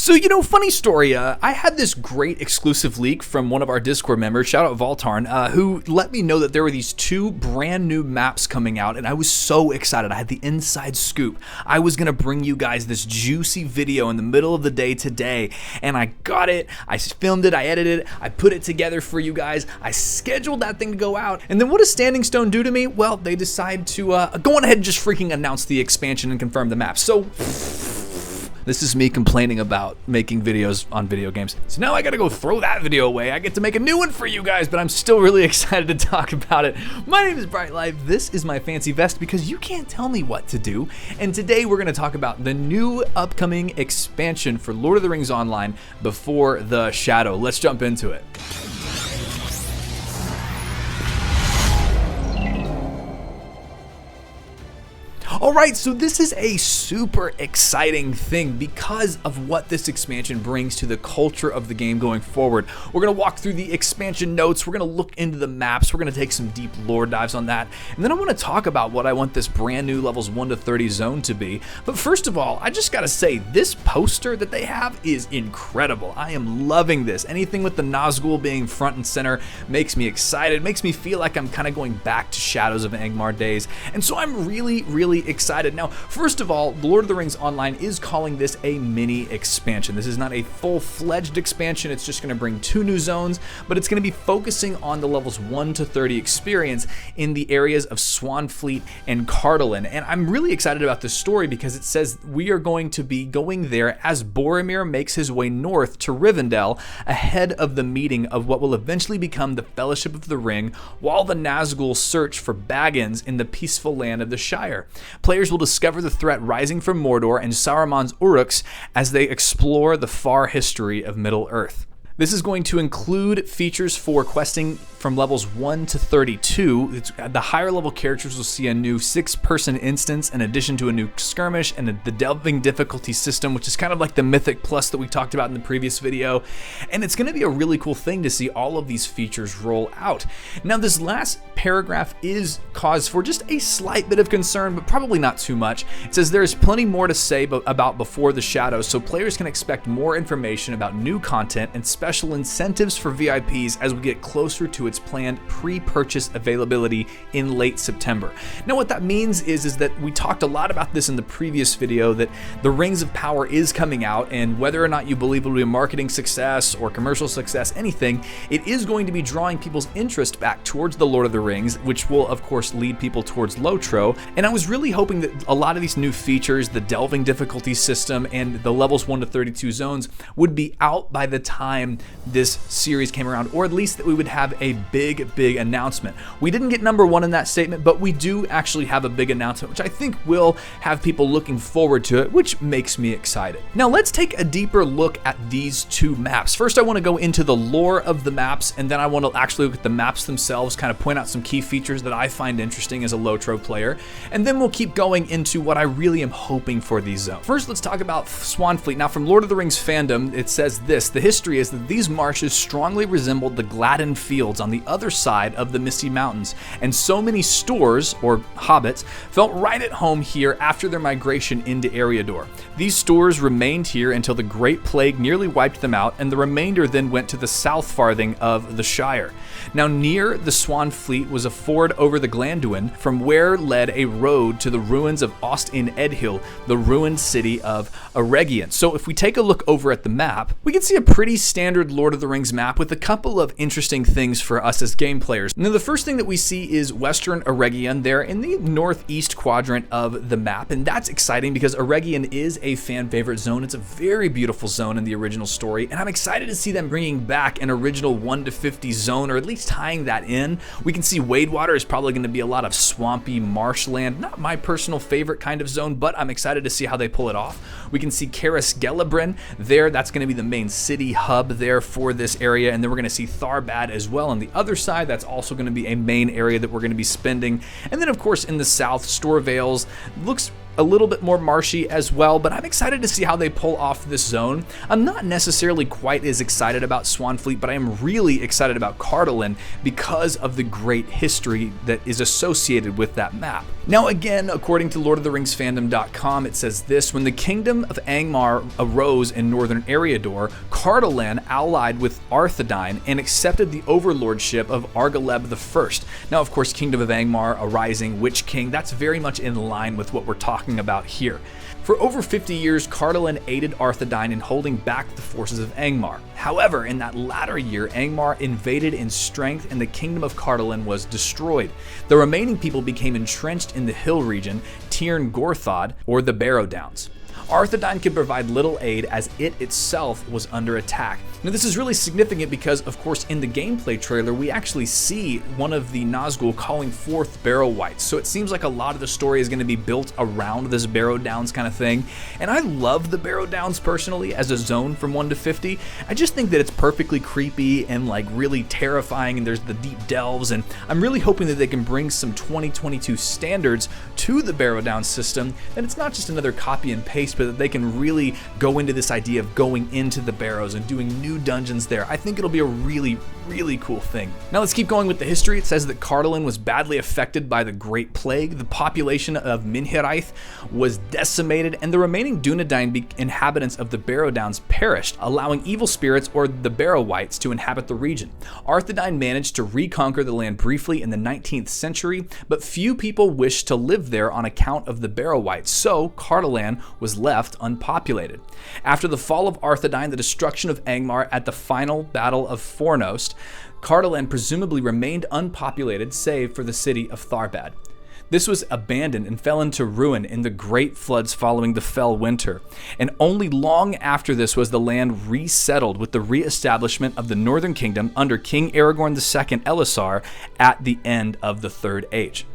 So, you know, funny story, I had this great exclusive leak from one of our Discord members, shout out Voltarn, who let me know that there were these 2 brand new maps coming out, and I was so excited. I had the inside scoop. I was going to bring you guys this juicy video in the middle of the day today, and I got it, I filmed it, I edited it, I put it together for you guys, I scheduled that thing to go out, and then what does Standing Stone do to me? Well, they decide to go on ahead and just freaking announce the expansion and confirm the map. So this is me complaining about making videos on video games. So now I gotta go throw that video away. I get to make a new one for you guys, but I'm still really excited to talk about it. My name is Bright Life. This is my fancy vest because you can't tell me what to do. And today we're gonna talk about the new upcoming expansion for Lord of the Rings Online Before the Shadow. Let's jump into it. Alright, so this is a super exciting thing because of what this expansion brings to the culture of the game going forward. We're going to walk through the expansion notes, we're going to look into the maps, we're going to take some deep lore dives on that, and then I want to talk about what I want this brand new levels 1 to 30 zone to be. But first of all, I just got to say, this poster that they have is incredible. I am loving this. Anything with the Nazgul being front and center makes me excited, makes me feel like I'm kind of going back to Shadows of Angmar days, and so I'm really excited. Now, first of all, Lord of the Rings Online is calling this a mini expansion. This is not a full-fledged expansion. It's just going to bring 2 new zones, but it's going to be focusing on the levels 1 to 30 experience in the areas of Swanfleet and Cardolan. And I'm really excited about this story because it says we are going to be going there as Boromir makes his way north to Rivendell ahead of the meeting of what will eventually become the Fellowship of the Ring, while the Nazgul search for Baggins in the peaceful land of the Shire. Players will discover the threat rising from Mordor and Saruman's Uruks as they explore the far history of Middle-earth. This is going to include features for questing from levels 1 to 32. The higher level characters will see a new 6-person instance in addition to a new skirmish and the delving difficulty system, which is kind of like the Mythic Plus that we talked about in the previous video. And it's going to be a really cool thing to see all of these features roll out. Now, this last paragraph is cause for just a slight bit of concern, but probably not too much. It says there is plenty more to say about Before the Shadow, so players can expect more information about new content and special incentives for VIPs as we get closer to its planned pre-purchase availability in late September. Now, what that means is that we talked a lot about this in the previous video, that the Rings of Power is coming out, and whether or not you believe it will be a marketing success or commercial success, anything, it is going to be drawing people's interest back towards the Lord of the Rings, which will of course lead people towards LOTRO. And I was really hoping that a lot of these new features, the delving difficulty system and the levels 1 to 32 zones, would be out by the time this series came around, or at least that we would have a big announcement. We didn't get number 1 in that statement, but we do actually have a big announcement, which I think will have people looking forward to it, which makes me excited. Now, let's take a deeper look at these 2 maps. First, I want to go into the lore of the maps, and then I want to actually look at the maps themselves, kind of point out some key features that I find interesting as a LOTRO player, and then we'll keep going into what I really am hoping for these zones. First, let's talk about Swanfleet. Now, from Lord of the Rings fandom, it says this: the history is that these marshes strongly resembled the Gladden Fields on the other side of the Misty Mountains, and so many stores, or hobbits, felt right at home here after their migration into Eriador. These stores remained here until the Great Plague nearly wiped them out, and the remainder then went to the south farthing of the Shire. Now, near the Swanfleet was a ford over the Glanduin, from where led a road to the ruins of Ost in Edhill, the ruined city of Eregion. So if we take a look over at the map, we can see a pretty standard Lord of the Rings map with a couple of interesting things for us as game players. Now, the first thing that we see is Western Eregion there in the northeast quadrant of the map, and that's exciting because Eregion is a fan favorite zone. It's a very beautiful zone in the original story, and I'm excited to see them bringing back an original 1 to 50 zone, or at least tying that in. We can see Wadewater is probably going to be a lot of swampy marshland, not my personal favorite kind of zone, but I'm excited to see how they pull it off. We can see Caras Gelibrin there. That's going to be the main city hub there for this area, and then we're going to see Tharbad as well on the other side. That's also going to be a main area that we're going to be spending. And then of course in the south, Storvales looks a little bit more marshy as well, but I'm excited to see how they pull off this zone. I'm not necessarily quite as excited about Swanfleet, but I am really excited about Cardolan because of the great history that is associated with that map. Now again, according to LordOfTheRingsFandom.com, it says this: when the kingdom of Angmar arose in northern Eriador, Cardolan allied with Arthedain and accepted the overlordship of Argaleb I. Now of course, Kingdom of Angmar, a rising witch king, that's very much in line with what we're talking about here. For over 50 years, Cardolan aided Arthedain in holding back the forces of Angmar. However, in that latter year, Angmar invaded in strength and the kingdom of Cardolan was destroyed. The remaining people became entrenched in the hill region, Tirn Gorthod, or the Barrow Downs. Arthedain could provide little aid as it itself was under attack. Now this is really significant because, of course, in the gameplay trailer we actually see one of the Nazgul calling forth Barrow Wights, so it seems like a lot of the story is going to be built around this Barrow Downs kind of thing. And I love the Barrow Downs personally as a zone from 1 to 50. I just think that it's perfectly creepy and like really terrifying, and there's the deep delves, and I'm really hoping that they can bring some 2022 standards to the Barrow Downs system, and it's not just another copy and paste, but that they can really go into this idea of going into the barrows and doing new dungeons there. I think it'll be a really cool thing. Now let's keep going with the history. It says that Cardolan was badly affected by the Great Plague. The population of Minhiraith was decimated, and the remaining Dunedain inhabitants of the Barrow Downs perished, allowing evil spirits or the Barrow Wights to inhabit the region. Arthedain managed to reconquer the land briefly in the 19th century, but few people wished to live there on account of the Barrow Wights, so Cardolan was left unpopulated. After the fall of Arthedain, the destruction of Angmar at the final Battle of Fornost, Cardolan presumably remained unpopulated save for the city of Tharbad. This was abandoned and fell into ruin in the great floods following the fell winter, and only long after this was the land resettled with the re-establishment of the Northern Kingdom under King Aragorn II Elisar at the end of the Third Age.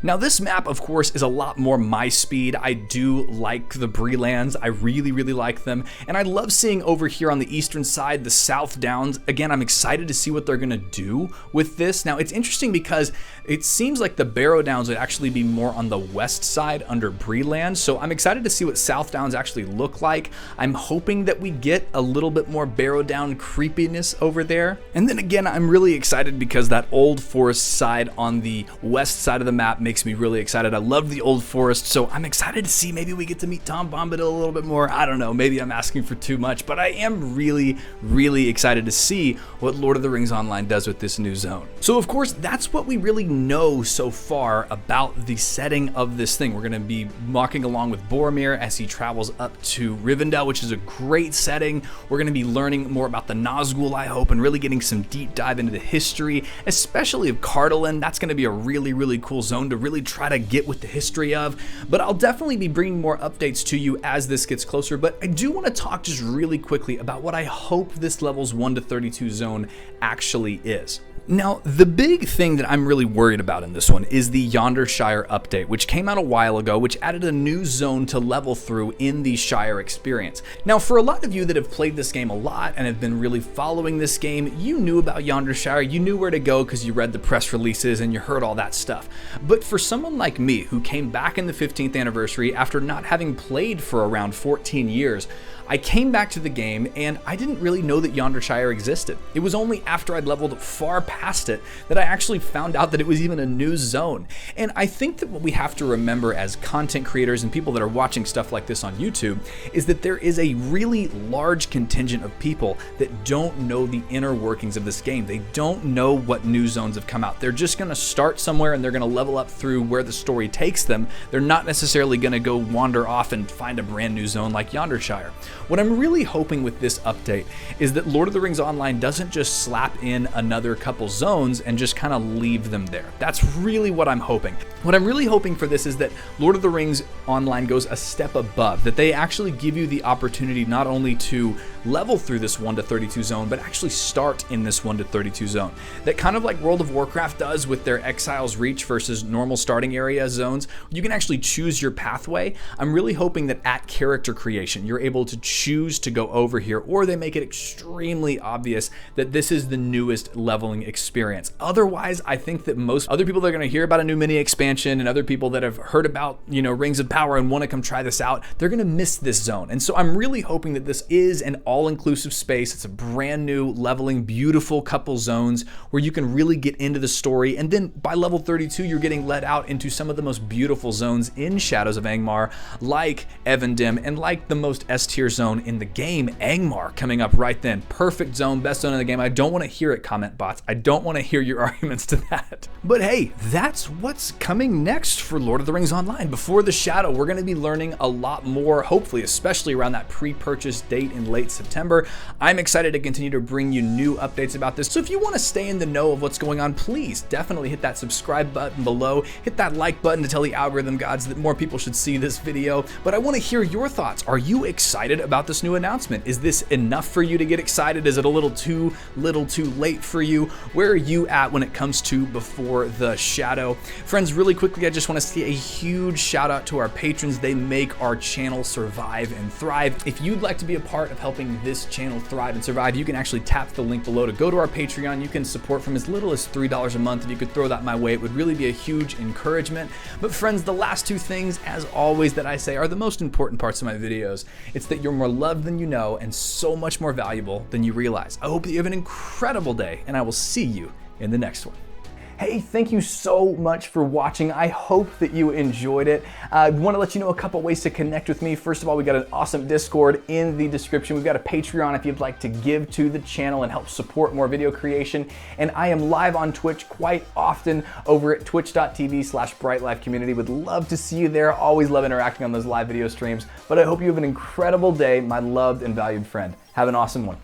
Now this map, of course, is a lot more my speed. I do like the Bree lands. I really like them. And I love seeing over here on the eastern side, the South Downs. Again, I'm excited to see what they're gonna do with this. Now it's interesting because it seems like the Barrow Downs would actually be more on the west side under Bree lands. So I'm excited to see what South Downs actually look like. I'm hoping that we get a little bit more Barrow Down creepiness over there. And then again, I'm really excited because that Old Forest side on the west side of the map makes me really excited. I love the Old Forest, so I'm excited to see maybe we get to meet Tom Bombadil a little bit more. I don't know, maybe I'm asking for too much, but I am really excited to see what Lord of the Rings Online does with this new zone. So of course, that's what we really know so far about the setting of this thing. We're going to be walking along with Boromir as he travels up to Rivendell, which is a great setting. We're going to be learning more about the Nazgul, I hope, and really getting some deep dive into the history, especially of Cardolan. That's going to be a really cool zone to really try to get with the history of, but I'll definitely be bringing more updates to you as this gets closer. But I do want to talk just really quickly about what I hope this levels 1 to 32 zone actually is. Now, the big thing that I'm really worried about in this one is the Yonder Shire update, which came out a while ago, which added a new zone to level through in the Shire experience. Now, for a lot of you that have played this game a lot and have been really following this game, you knew about Yonder Shire, you knew where to go because you read the press releases and you heard all that stuff. But for someone like me, who came back in the 15th anniversary after not having played for around 14 years, I came back to the game and I didn't really know that Yonder Shire existed. It was only after I'd leveled far past it that I actually found out that it was even a new zone. And I think that what we have to remember as content creators and people that are watching stuff like this on YouTube is that there is a really large contingent of people that don't know the inner workings of this game. They don't know what new zones have come out. They're just gonna start somewhere and they're gonna level up through where the story takes them. They're not necessarily gonna go wander off and find a brand new zone like Yonder Shire. What I'm really hoping with this update is that Lord of the Rings Online doesn't just slap in another couple zones and just kind of leave them there. That's really what I'm hoping. What I'm really hoping for this is that Lord of the Rings Online goes a step above, that they actually give you the opportunity not only to level through this 1 to 32 zone, but actually start in this 1 to 32 zone. That kind of like World of Warcraft does with their Exile's Reach versus normal starting area zones. You can actually choose your pathway. I'm really hoping that at character creation, you're able to choose to go over here, or they make it extremely obvious that this is the newest leveling experience. Otherwise, I think that most other people that are going to hear about a new mini expansion and other people that have heard about, Rings of Power and want to come try this out, they're going to miss this zone. And so I'm really hoping that this is an all-inclusive space. It's a brand new leveling, beautiful couple zones where you can really get into the story. And then by level 32, you're getting led out into some of the most beautiful zones in Shadows of Angmar, like Evendim, and like the most S-tier zone in the game, Angmar, coming up right then. Perfect zone, best zone in the game. I don't want to hear it, comment bots. I don't want to hear your arguments to that. But hey, that's what's coming next for Lord of the Rings Online. Before the Shadow, we're going to be learning a lot more, hopefully, especially around that pre-purchase date in late September. I'm excited to continue to bring you new updates about this. So if you want to stay in the know of what's going on, please definitely hit that subscribe button below. Hit that like button to tell the algorithm gods that more people should see this video. But I want to hear your thoughts. Are you excited about this new announcement? Is this enough for you to get excited? Is it a little too late for you? Where are you at when it comes to Before the Shadow? Friends, really quickly, I just want to say a huge shout out to our patrons. They make our channel survive and thrive. If you'd like to be a part of helping this channel thrive and survive, you can actually tap the link below to go to our Patreon. You can support from as little as $3 a month. If you could throw that my way, it would really be a huge encouragement. But friends, the last two things, as always, that I say are the most important parts of my videos. It's that you're more loved than you know and so much more valuable than you realize. I hope that you have an incredible day, and I will see you in the next one. Hey, thank you so much for watching. I hope that you enjoyed it. I want to let you know a couple ways to connect with me. First of all, we got an awesome Discord in the description. We've got a Patreon if you'd like to give to the channel and help support more video creation. And I am live on Twitch quite often over at twitch.tv/brightlifecommunity. Would love to see you there. Always love interacting on those live video streams. But I hope you have an incredible day, my loved and valued friend. Have an awesome one.